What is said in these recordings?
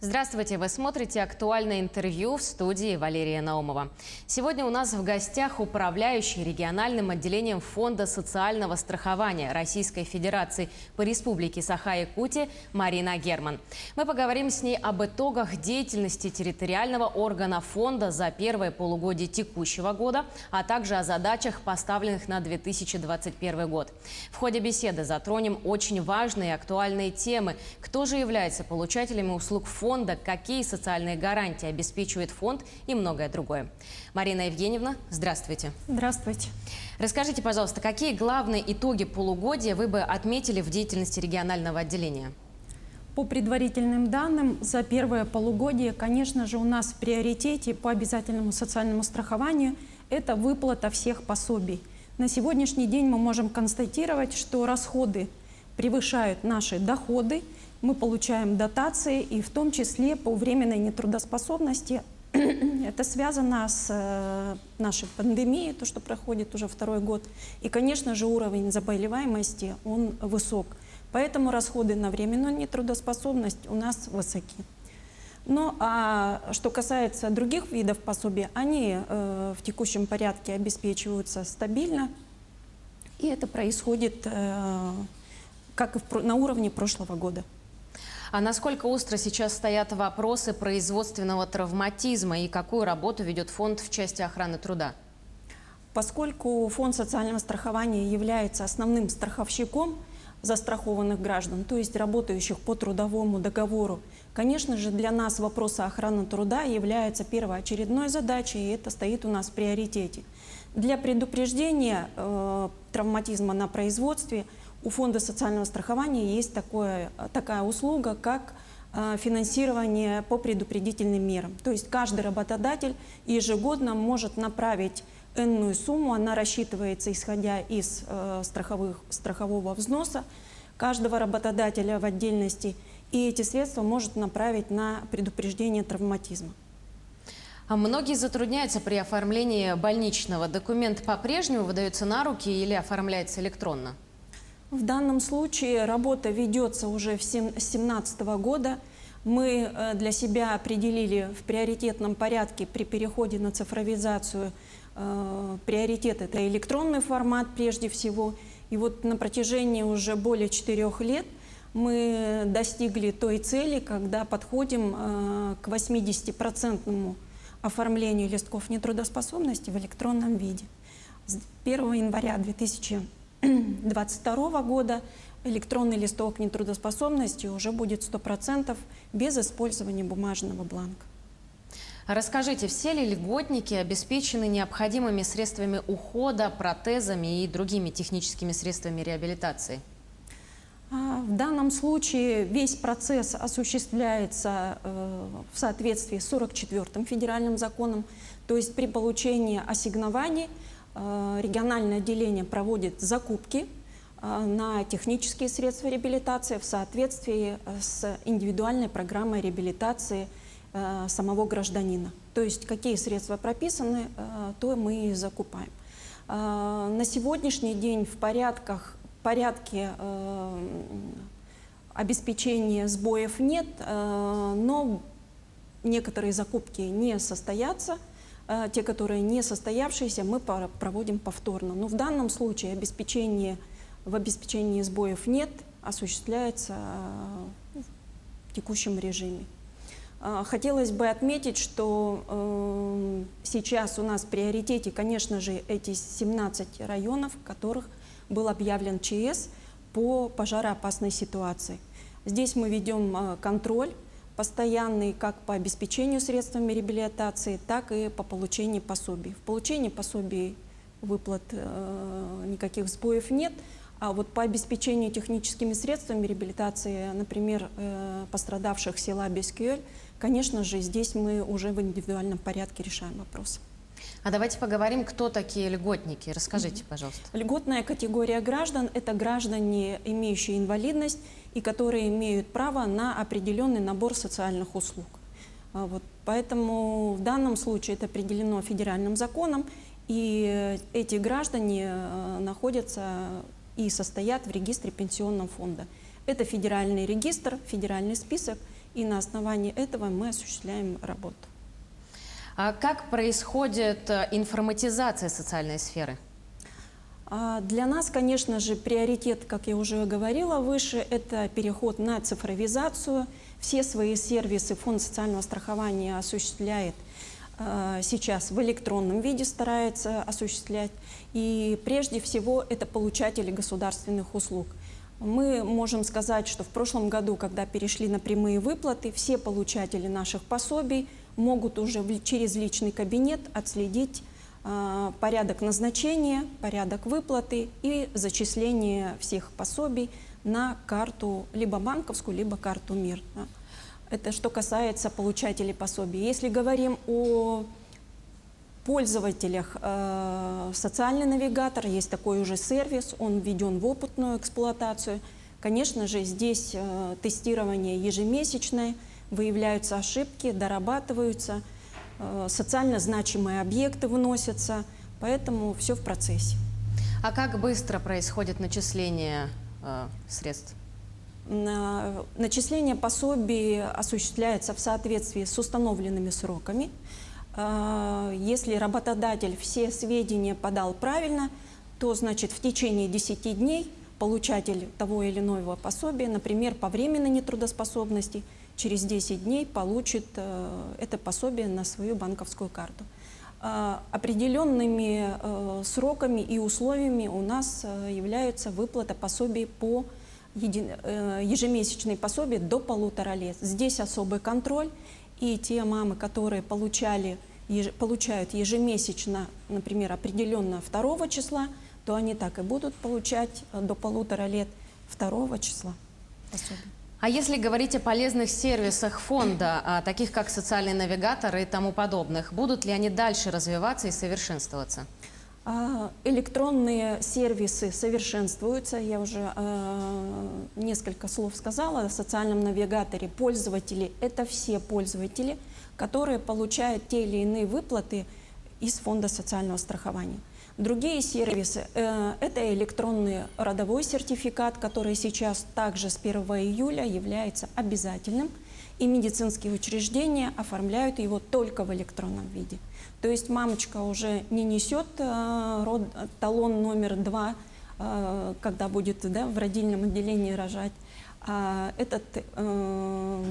Здравствуйте! Вы смотрите «Актуальное интервью» в студии Валерия Наумова. Сегодня у нас в гостях управляющий региональным отделением Фонда социального страхования Российской Федерации по Республике Саха-Якутия Марина Герман. Мы поговорим с ней об итогах деятельности территориального органа фонда за первое полугодие текущего года, а также о задачах, поставленных на 2021 год. В ходе беседы затронем очень важные и актуальные темы. Кто же является получателями услуг фонда, какие социальные гарантии обеспечивает фонд и многое другое. Марина Евгеньевна, здравствуйте. Здравствуйте. Расскажите, пожалуйста, какие главные итоги полугодия вы бы отметили в деятельности регионального отделения? По предварительным данным, за первое полугодие, конечно же, у нас в приоритете по обязательному социальному страхованию это выплата всех пособий. На сегодняшний день мы можем констатировать, что расходы превышают наши доходы, мы получаем дотации, и в том числе по временной нетрудоспособности. Это связано с нашей пандемией, то, что проходит уже второй год. И, конечно же, уровень заболеваемости, он высок. Поэтому расходы на временную нетрудоспособность у нас высоки. Ну, а что касается других видов пособий, они в текущем порядке обеспечиваются стабильно. И это происходит как и на уровне прошлого года. А насколько остро сейчас стоят вопросы производственного травматизма и какую работу ведет фонд в части охраны труда? Поскольку фонд социального страхования является основным страховщиком застрахованных граждан, то есть работающих по трудовому договору, конечно же, для нас вопрос охраны труда является первоочередной задачей, и это стоит у нас в приоритете. Для предупреждения травматизма на производстве у Фонда социального страхования есть такая услуга, как финансирование по предупредительным мерам. То есть каждый работодатель ежегодно может направить энную сумму, она рассчитывается исходя из страхового взноса каждого работодателя в отдельности, и эти средства может направить на предупреждение травматизма. А многие затрудняются при оформлении больничного. Документ по-прежнему выдается на руки или оформляется электронно? В данном случае работа ведется уже с 2017 года. Мы для себя определили в приоритетном порядке при переходе на цифровизацию приоритет – это электронный формат прежде всего. И вот на протяжении уже более 4 лет мы достигли той цели, когда подходим к 80% оформлению листков нетрудоспособности в электронном виде. С 1 января 2022 года электронный листок нетрудоспособности уже будет 100% без использования бумажного бланка. Расскажите, все ли льготники обеспечены необходимыми средствами ухода, протезами и другими техническими средствами реабилитации? В данном случае весь процесс осуществляется в соответствии с 44-м федеральным законом, то есть при получении ассигнований региональное отделение проводит закупки на технические средства реабилитации в соответствии с индивидуальной программой реабилитации самого гражданина. То есть какие средства прописаны, то мы и закупаем. На сегодняшний день в порядке обеспечения сбоев нет, но некоторые закупки не состоятся. Те, которые не состоявшиеся, мы проводим повторно. Но в данном случае в обеспечении сбоев нет, осуществляется в текущем режиме. Хотелось бы отметить, что сейчас у нас в приоритете, конечно же, эти 17 районов, в которых был объявлен ЧС по пожароопасной ситуации. Здесь мы ведем контроль постоянный как по обеспечению средствами реабилитации, так и по получению пособий. В получении пособий выплат никаких сбоев нет, а вот по обеспечению техническими средствами реабилитации, например, пострадавших села Бескюэль, конечно же, здесь мы уже в индивидуальном порядке решаем вопрос. А давайте поговорим, кто такие льготники. Расскажите, пожалуйста. Льготная категория граждан – это граждане, имеющие инвалидность и которые имеют право на определенный набор социальных услуг. Поэтому в данном случае это определено федеральным законом, и эти граждане находятся и состоят в регистре пенсионного фонда. Это федеральный регистр, федеральный список, и на основании этого мы осуществляем работу. А как происходит информатизация социальной сферы? Для нас, конечно же, приоритет, как я уже говорила выше, это переход на цифровизацию. Все свои сервисы Фонд социального страхования осуществляет сейчас в электронном виде, старается осуществлять. И прежде всего это получатели государственных услуг. Мы можем сказать, что в прошлом году, когда перешли на прямые выплаты, все получатели наших пособий могут уже через личный кабинет отследить порядок назначения, порядок выплаты и зачисления всех пособий на карту либо банковскую, либо карту МИР. Это что касается получателей пособий. Если говорим о пользователях, социальный навигатор, есть такой уже сервис, он введен в опытную эксплуатацию. Конечно же, здесь тестирование ежемесячное, выявляются ошибки, дорабатываются, социально значимые объекты выносятся, поэтому все в процессе. А как быстро происходит начисление средств? Начисление пособий осуществляется в соответствии с установленными сроками. Если работодатель все сведения подал правильно, то, значит, в течение 10 дней получатель того или иного пособия, например, по временной нетрудоспособности, через 10 дней получит это пособие на свою банковскую карту. Определенными сроками и условиями у нас является выплата пособий по ежемесячные пособия до 1,5 лет. Здесь особый контроль, и те мамы, которые получают ежемесячно, например, определенно 2 числа, то они так и будут получать до 1,5 лет 2 числа пособия. А если говорить о полезных сервисах фонда, таких как социальный навигатор и тому подобных, будут ли они дальше развиваться и совершенствоваться? Электронные сервисы совершенствуются. Я уже несколько слов сказала о социальном навигаторе. Пользователи – это все пользователи, которые получают те или иные выплаты из Фонда социального страхования. Другие сервисы – это электронный родовой сертификат, который сейчас также с 1 июля является обязательным, и медицинские учреждения оформляют его только в электронном виде. То есть мамочка уже не несет талон номер 2, когда будет, да, в родильном отделении рожать. В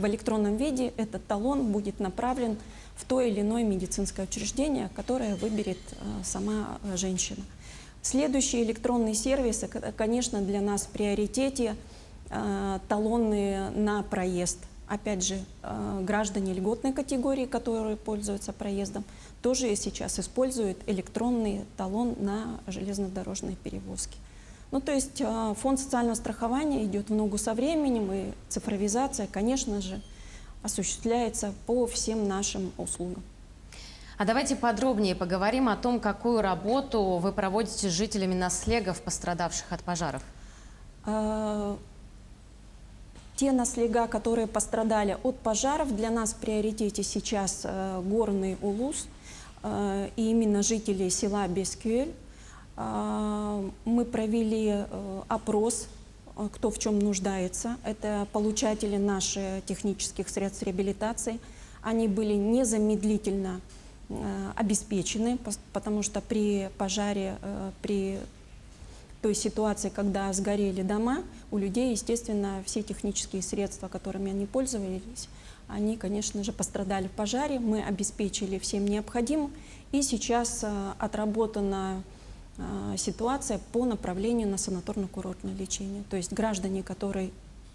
электронном виде этот талон будет направлен в то или иное медицинское учреждение, которое выберет сама женщина. Следующие электронные сервисы, конечно, для нас в приоритете талоны на проезд. Опять же, граждане льготной категории, которые пользуются проездом, тоже сейчас используют электронный талон на железнодорожные перевозки. Ну, то есть Фонд социального страхования идет в ногу со временем, и цифровизация, конечно же, осуществляется по всем нашим услугам. А давайте подробнее поговорим о том, какую работу вы проводите с жителями наслегов, пострадавших от пожаров. Те наслега, которые пострадали от пожаров, для нас в приоритете сейчас Горный Улус, и именно жители села Бескюэль. Мы провели опрос, кто в чем нуждается. Это получатели наших технических средств реабилитации. Они были незамедлительно обеспечены, потому что при пожаре, при той ситуации, когда сгорели дома, у людей, естественно, все технические средства, которыми они пользовались, они, конечно же, пострадали в пожаре. Мы обеспечили всем необходимым. И сейчас отработана ситуация по направлению на санаторно-курортное лечение. То есть граждане, которые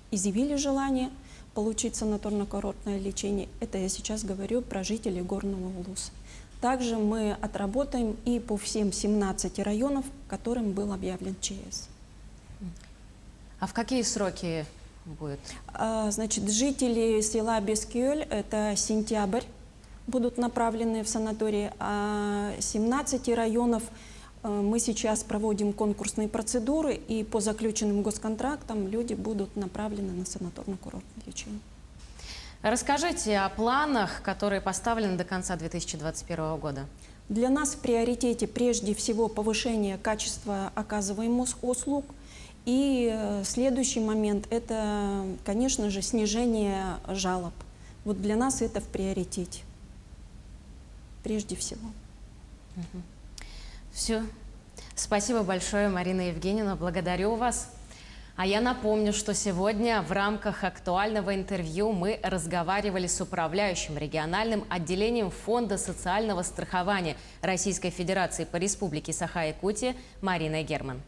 изъявили желание получить санаторно-курортное лечение, это я сейчас говорю про жителей Горного Улуса. Также мы отработаем и по всем 17 районов, которым был объявлен ЧС. А в какие сроки будет? Значит, жители села Бескюэль, это сентябрь, будут направлены в санатории, а 17 районов мы сейчас проводим конкурсные процедуры, и по заключенным госконтрактам люди будут направлены на санаторно-курортное лечение. Расскажите о планах, которые поставлены до конца 2021 года. Для нас в приоритете прежде всего повышение качества оказываемых услуг. И следующий момент – это, конечно же, снижение жалоб. Вот для нас это в приоритете. Прежде всего. Все. Спасибо большое, Марина Евгеньевна. Благодарю вас. А я напомню, что сегодня в рамках актуального интервью мы разговаривали с управляющим региональным отделением Фонда социального страхования Российской Федерации по Республике Саха-Якутия Мариной Герман.